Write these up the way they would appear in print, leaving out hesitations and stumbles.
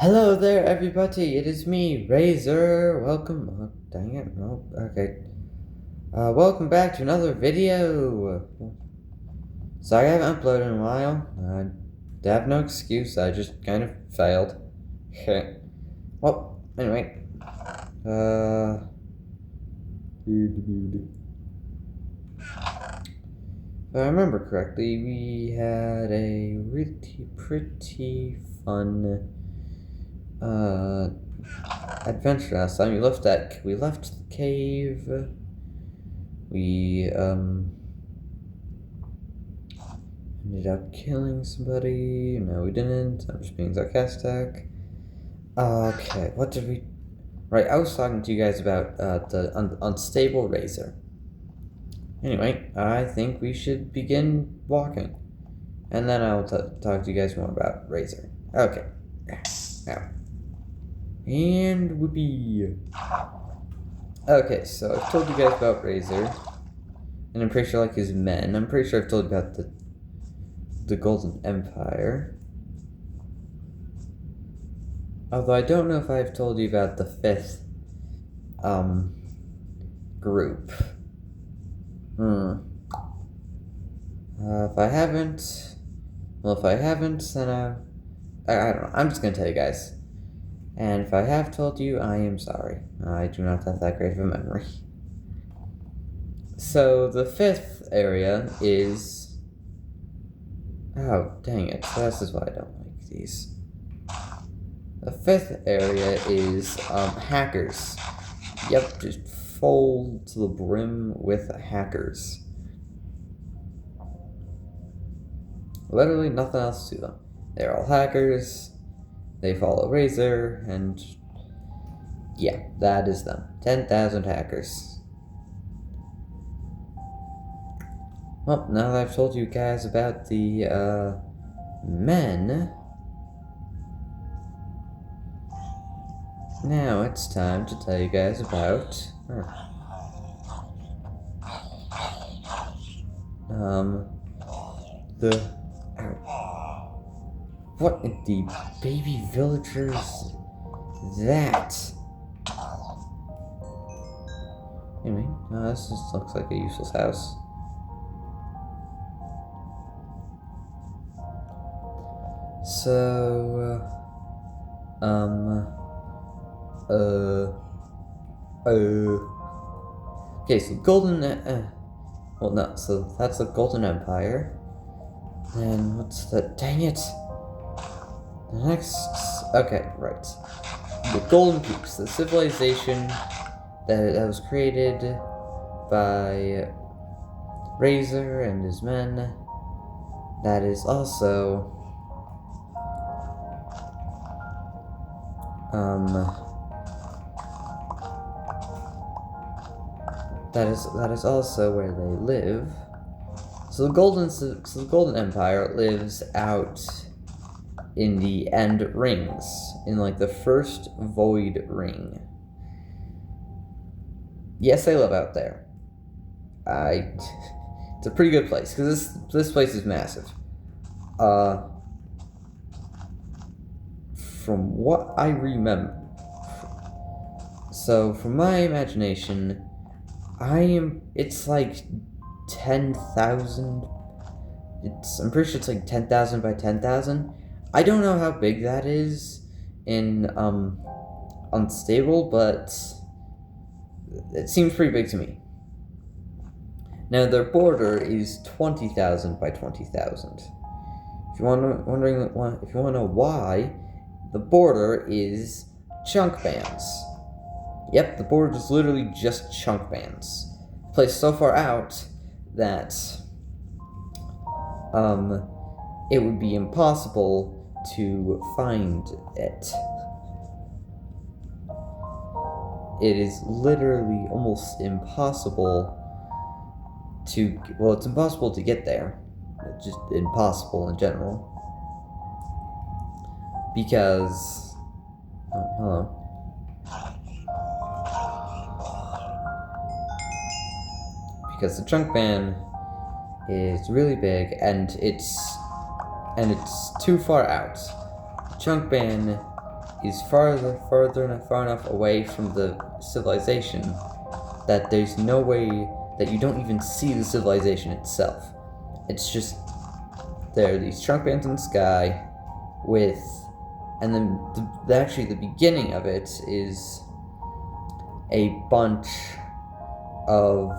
Hello there, everybody. It is me, Razor. Welcome. Oh, dang it. No. Okay. Welcome back to another video. Sorry I haven't uploaded in a while. I have no excuse. I just kind of failed. Well, anyway. If I remember correctly, we had a really pretty fun adventure last time. We left the cave. We ended up killing somebody. No, we didn't. I'm just being sarcastic. Okay, what did we? Right, I was talking to you guys about the unstable razor. Anyway, I think we should begin walking, and then I'll talk to you guys more about razor. Okay, now. And whoopee. Okay, so I've told you guys about Razor, and I'm pretty sure like his men. I'm pretty sure I've told you about the Golden Empire. Although I don't know if I've told you about the fifth group. If I haven't, then I don't know. I'm just gonna tell you guys. And if I have told you, I am sorry. I do not have that great of a memory. So the fifth area is... Oh, dang it. This is why I don't like these. The fifth area is hackers. Yep, just full to the brim with hackers. Literally nothing else to them. They're all hackers. They follow Razor, and yeah, that is them. 10,000 hackers. Well, now that I've told you guys about the men, now it's time to tell you guys about what in the baby villagers that? Anyway, this just looks like a useless house. So, okay, so Golden, well, no, so that's the Golden Empire. And what's the, dang it. The next, okay, right. The Golden Peaks, the civilization that was created by Razor and his men, that is also, that is also where they live. So the Golden Empire lives out in the End Rings, in like the first Void Ring. Yes, they live out there. It's a pretty good place because this place is massive. From what I remember, so from my imagination, it's like 10,000. I'm pretty sure it's like 10,000 by 10,000. I don't know how big that is in Unstable, but it seems pretty big to me. Now their border is 20,000 by 20,000. If you want to know why, the border is chunk bands. Yep, the border is literally just chunk bands, placed so far out that it would be impossible to find it. It is literally almost impossible to, well, it's impossible to get there. It's just impossible in general. Because, oh, hello. Because the chunk band is really big and it's too far out. The chunk band is far enough away from the civilization that there's no way that you don't even see the civilization itself. It's just there are these trunk bands in the sky with, and then actually the beginning of it is a bunch of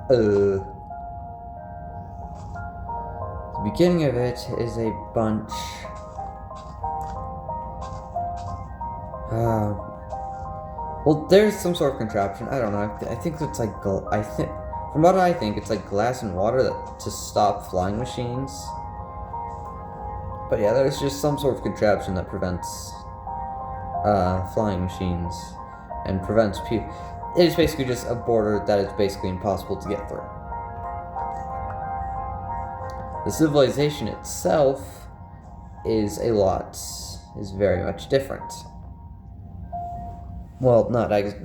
the beginning of it is a bunch well, there's some sort of contraption. I don't know. I think it's like from what I think, it's like glass and water to stop flying machines. But yeah, there's just some sort of contraption that prevents flying machines and prevents people. It is basically just a border that is basically impossible to get through. The civilization itself is very much different. Well, not really.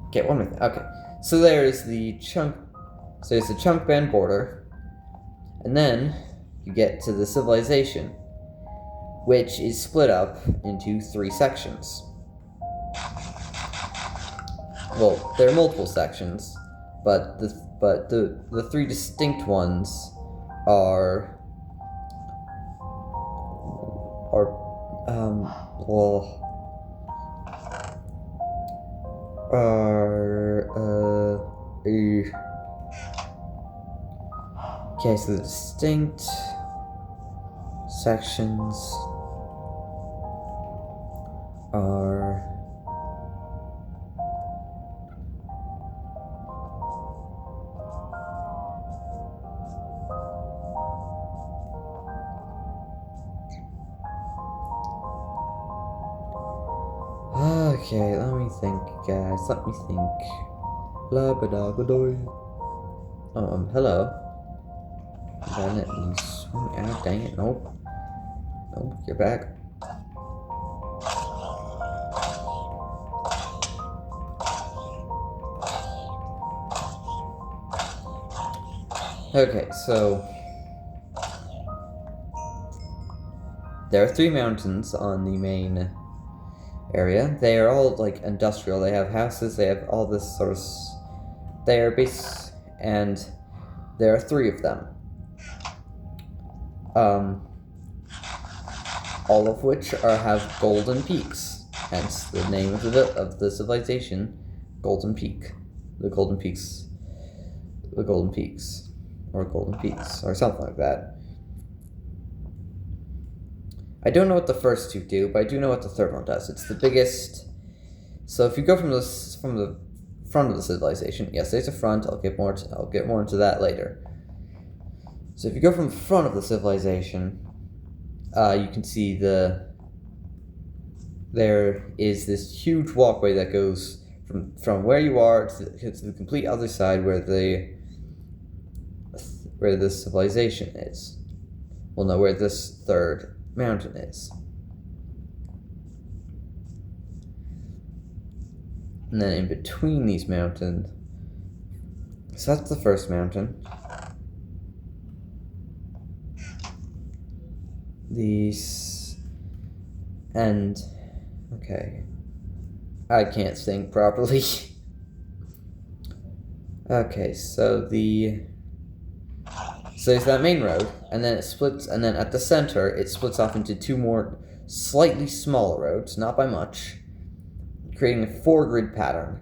Okay, one more thing. Okay, so there's the chunk band border, and then you get to the civilization, which is split up into 3 sections. Well, there are multiple sections, but the 3 distinct ones are okay, so the distinct sections are okay, let me think, guys. Let me think. Hello. Dang it, nope. Nope, you're back. Okay, so there are 3 mountains on the main area. They are all like industrial. They have houses. They have all this sort of. They are base, and there are 3 of them. All of which have golden peaks. Hence the name of the civilization, Golden Peak. The Golden Peaks, or Golden Peaks, or something like that. I don't know what the first 2 do, but I do know what the third one does. It's the biggest. So if you go from the front of the civilization, yes, there's a front. I'll get more into that later. So if you go from the front of the civilization, you can see there is this huge walkway that goes from where you are to the complete other side where the civilization is. Well, no, where this third mountain is. And then in between these mountains, so that's the first mountain. Okay, I can't think properly. Okay, so there's that main road, and then it splits, and then at the center, it splits off into 2 more slightly smaller roads, not by much, creating a 4-grid pattern.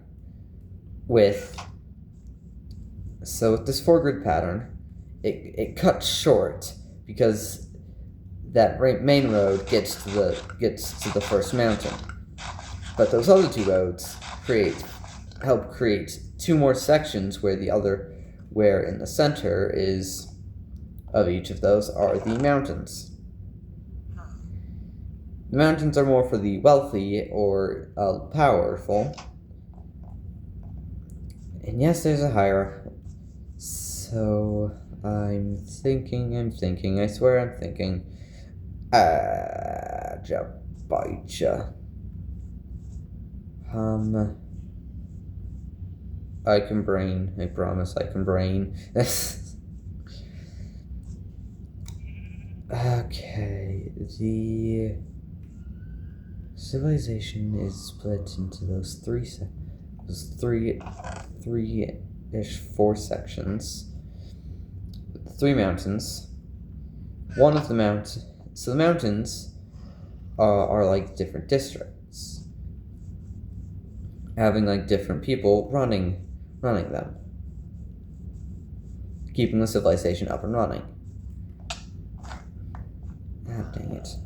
With this 4-grid pattern, it cuts short because that main road gets to the first mountain, but those other 2 roads help create 2 more sections where in the center is of each of those are the mountains. The mountains are more for the wealthy or powerful. And yes, there's a hierarchy. So I'm thinking, I swear I'm thinking. Jabaija. I can brain. I promise I can brain. Okay, the civilization is split into those four sections. 3 mountains. One of the mountains. So the mountains are like different districts, having like different people running them, keeping the civilization up and running. Ah, dang it.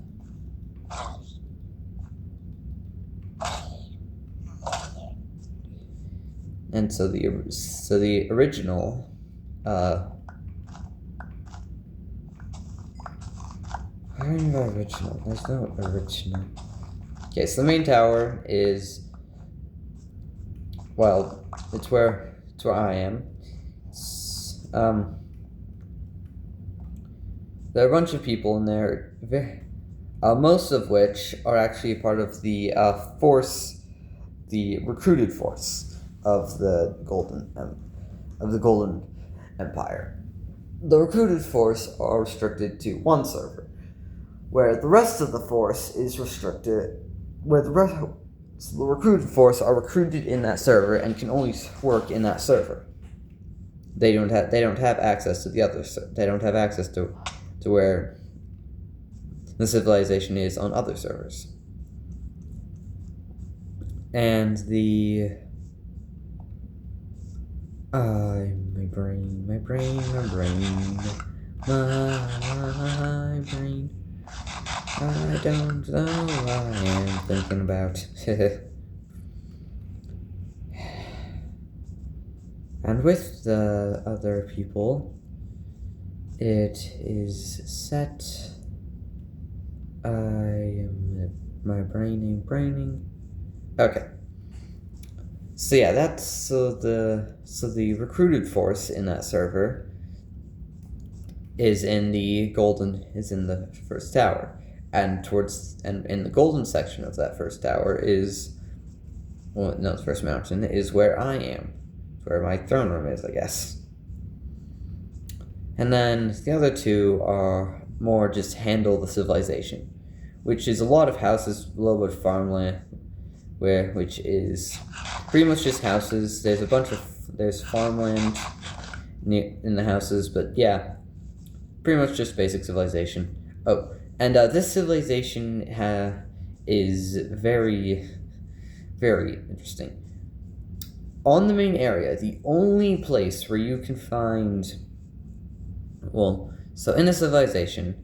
And so the original I don't know original. There's no original. Okay, so the main tower is, well, it's where I am. There are a bunch of people in there, most of which are actually part of the the recruited force of the Golden Empire. The recruited force are restricted to one server, where the rest of the force is restricted, where the recruited force are recruited in that server and can only work in that server. They don't have access to the others. They don't have access to where the civilization is on other servers. And the my brain. I don't know what I am thinking about. And with the other people, it is set. My braining. Okay. So yeah, that's the recruited force in that server is in the first tower. And in the golden section of that first tower the first mountain is where I am. Where my throne room is, I guess. And then the other two are more just handle the civilization, which is a lot of houses, a little bit of farmland, which is pretty much just houses. There's farmland in the houses, but yeah, pretty much just basic civilization. Oh, and this civilization is very, very interesting. On the main area, the only place where you can find, so in a civilization,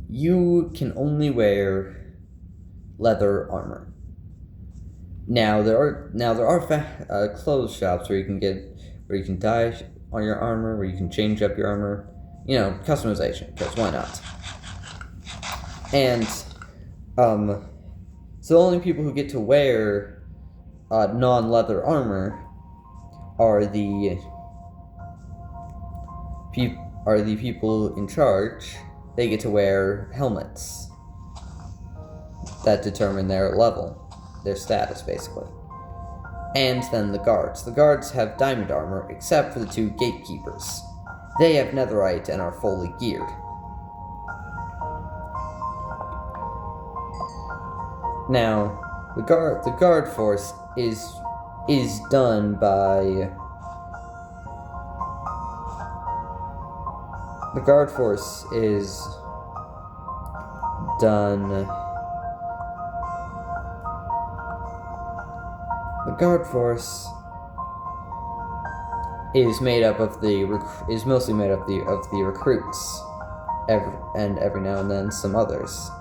you can only wear leather armor. Now there are clothes shops where you can dye on your armor, where you can change up your armor, customization, because why not? And so the only people who get to wear non-leather armor are the people in charge. They get to wear helmets that determine their level, their status, basically. And then the guards. The guards have diamond armor, except for the 2 gatekeepers. They have netherite and are fully geared. Now, the guard force is done by. The guard force is done. The guard force is made up of mostly made up of the recruits, every now and then some others.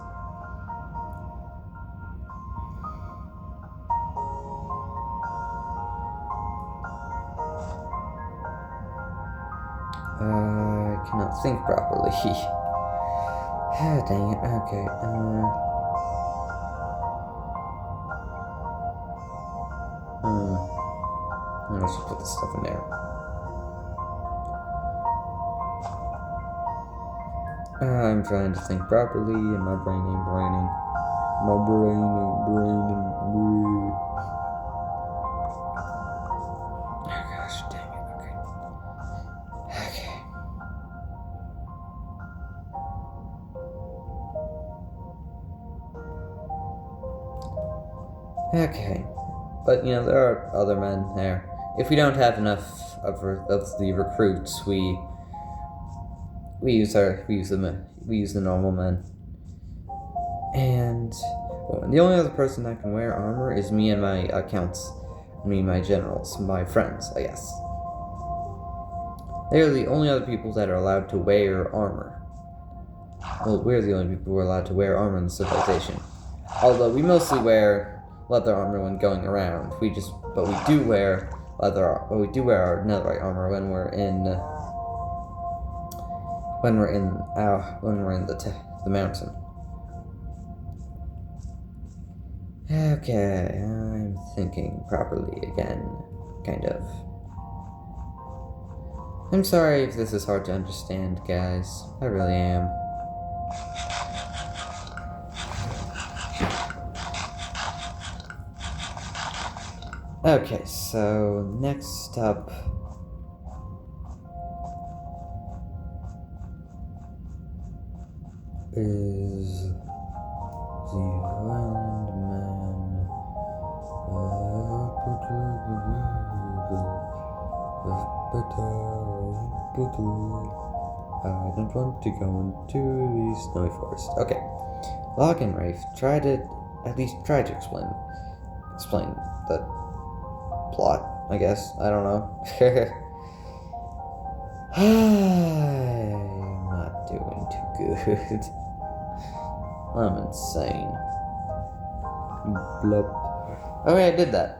I cannot think properly. Ah, dang it. Okay. I should put this stuff in there. I'm trying to think properly, and my brain ain't braining. My brain ain't braining. Oh gosh, dang it. Okay. Okay. But, there are other men there. If we don't have enough of the recruits, we use the normal men. And the only other person that can wear armor is me and my my generals, my friends, I guess. They are the only other people that are allowed to wear armor. Well, we're the only people who are allowed to wear armor in the civilization. Although we mostly wear leather armor when going around. We do wear our netherite armor when we're in the mountain. Okay, I'm thinking properly again, kind of. I'm sorry if this is hard to understand, guys. I really am. Okay, so next up is the Island Man. I don't want to go into the snowy forest. Okay, Locke and Rafe try to explain the plot, I guess. I don't know. I'm not doing too good. I'm insane. Blup. Okay, I did that.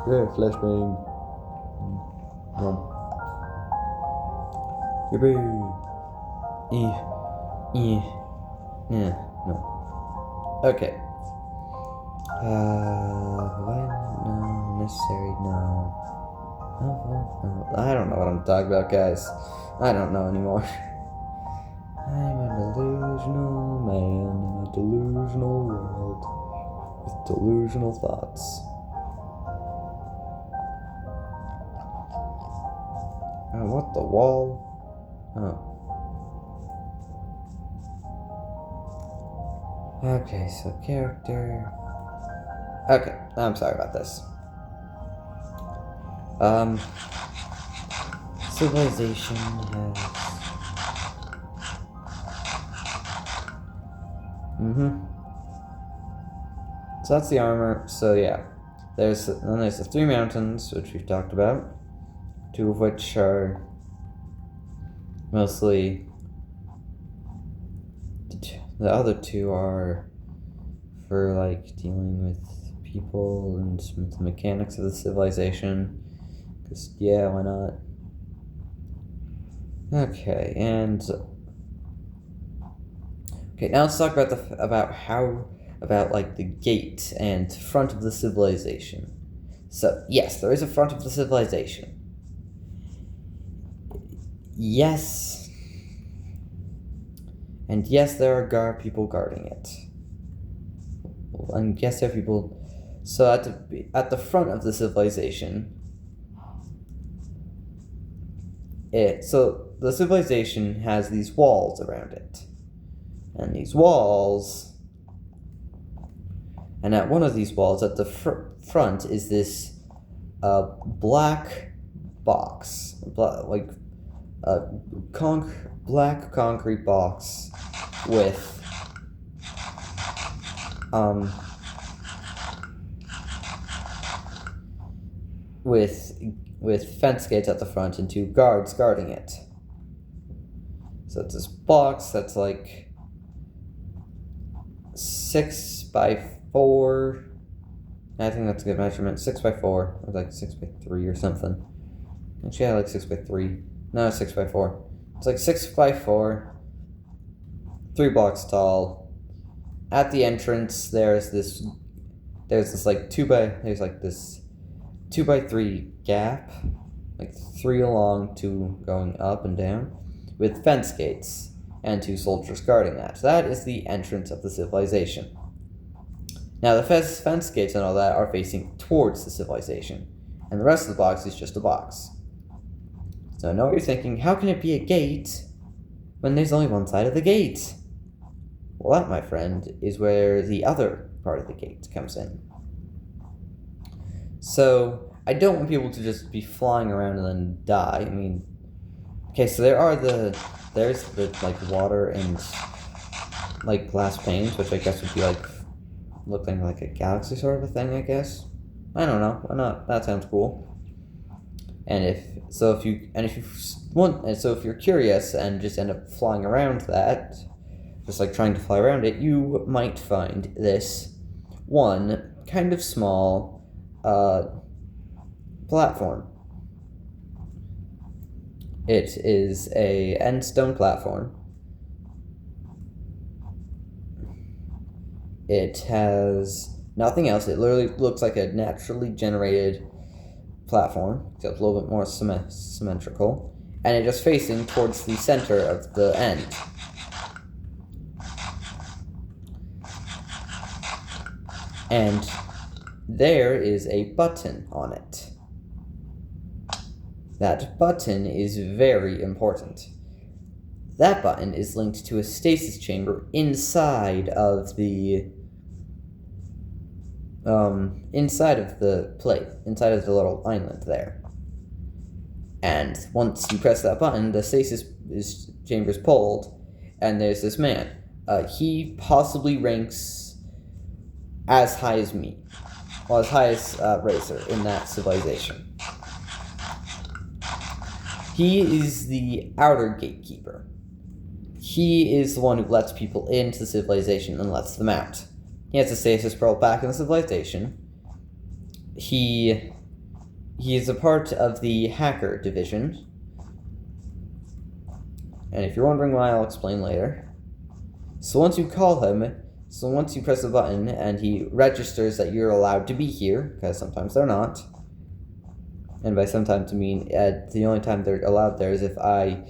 Yeah, flashbang. Yippee. Yeah, no. Okay. When necessary, no. No. I don't know what I'm talking about, guys. I don't know anymore. I'm a delusional man in a delusional world with delusional thoughts. What the wall? Oh. Okay, so character. Okay, I'm sorry about this. Civilization has. So that's the armor. So yeah, there's the 3 mountains which we've talked about. 2 of which are mostly. The other 2 are for dealing with people and the mechanics of the civilization. Because yeah, why not? Okay, now let's talk about the gate and front of the civilization. So yes, there is a front of the civilization. Yes. And yes, there are people guarding it. And yes, there are people. So at the front of the civilization, the civilization has these walls around it, and these walls. And at one of these walls, at the front, is this black box, black concrete box with fence gates at the front and 2 guards guarding it. So it's this box that's 6 by 4. I think that's a good measurement. 6 by 4, or 6 by 3 or something. Actually, I like 6 by 3. No, 6 by 4. It's 6 by 4. 3 blocks tall. At the entrance, there's this 2 by 3 gap, 3 along, 2 going up and down, with fence gates and 2 soldiers guarding that. So that is the entrance of the civilization. Now the fence gates and all that are facing towards the civilization, and the rest of the box is just a box. So I know what you're thinking, how can it be a gate when there's only one side of the gate? Well, that, my friend, is where the other part of the gate comes in. So, I don't want people to just be flying around and then die. I mean, okay, so there's the, like, water and, like, glass panes, which I guess would be, like, looking like a galaxy sort of a thing, I guess. I don't know, why not? That sounds cool. And if you're curious and just end up flying around that, just like trying to fly around it, you might find this one kind of small platform. It is a end stone platform. It has nothing else. It literally looks like a naturally generated platform, except a little bit more symmetrical, and it's just facing towards the center of the end. And there is a button on it. That button is very important. That button is linked to a stasis chamber inside of the plate, inside of the little island there. And once you press that button, the stasis chamber is pulled, and there's this man. He possibly ranks as high as me, well, as high as Razor in that civilization. He is the outer gatekeeper. He is the one who lets people into the civilization and lets them out. He has a stasis pearl back in the civilization. He is a part of the hacker division. And if you're wondering why, I'll explain later. So once you press the button and he registers that you're allowed to be here, because sometimes they're not. And by sometimes I mean the only time they're allowed there is if I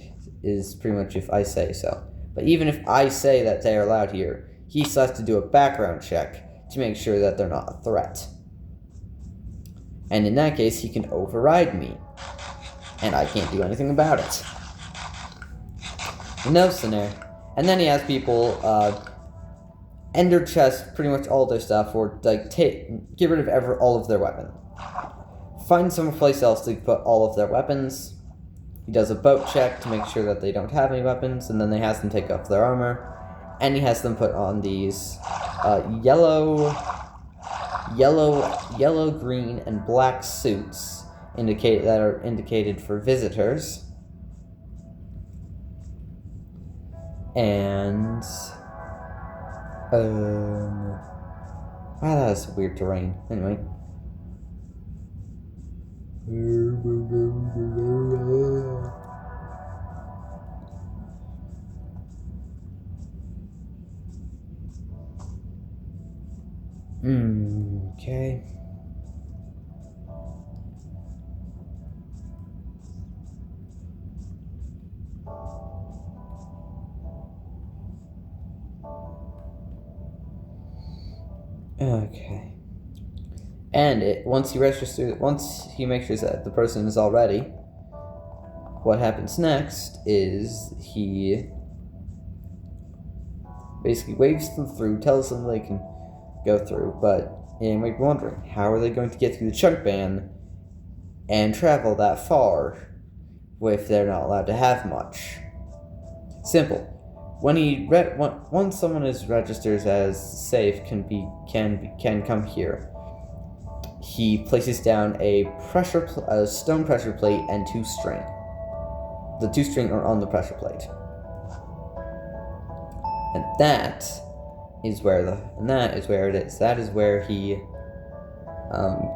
say so. But even if I say that they're allowed here, he still has to do a background check to make sure that they're not a threat. And in that case, he can override me. And I can't do anything about it. No scenario. And then he has people ender chest pretty much all their stuff, or like get rid of all of their weapons. Find someplace else to put all of their weapons. He does a boat check to make sure that they don't have any weapons, and then he has them take off their armor. And he has them put on these yellow, green, and black suits that are indicated for visitors. And wow, that is weird terrain. Anyway. Okay. Okay. And once he makes sure that the person is all ready, what happens next is he basically waves them through, tells them they can go through, but you might be wondering, how are they going to get through the chunk ban and travel that far if they're not allowed to have much? Simple. Once someone is registered as safe, can come here, he places down a stone pressure plate and 2 string. The 2 string are on the pressure plate, and that is where it is. That is where he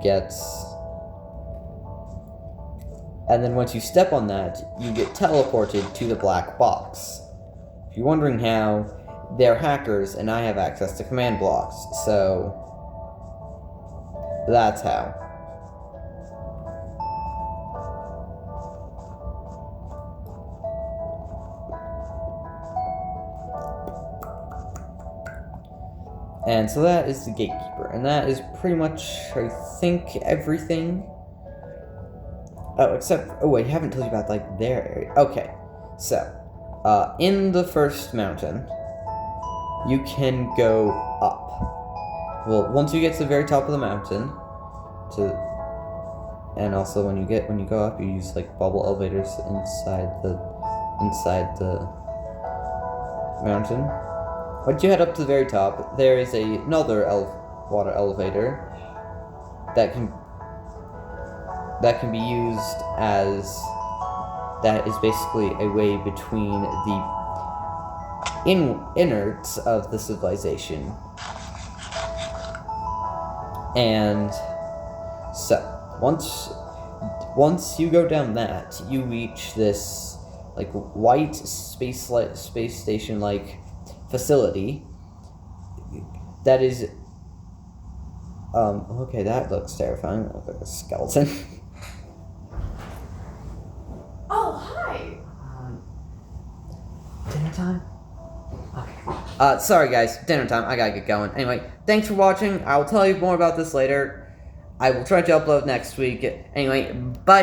gets. And then once you step on that, you get teleported to the black box. If you're wondering how, they're hackers, and I have access to command blocks, so that's how. And so that is the gatekeeper, and that is pretty much, I think, everything. I haven't told you about, like, their area. Okay, so, in the first mountain, you can go up. Well, once you get to the very top of the mountain, and also when you go up, you use like bubble elevators inside the mountain. Once you head up to the very top, there is another water elevator that can be used as that is basically a way between the innards of the civilization. And so once you go down that, you reach this like white space station like facility that is okay, that looks terrifying. That looks like a skeleton. Oh, hi. Dinner time? Okay. Sorry guys, dinner time. I gotta get going. Anyway, thanks for watching. I'll tell you more about this later. I will try to upload next week. Anyway, bye!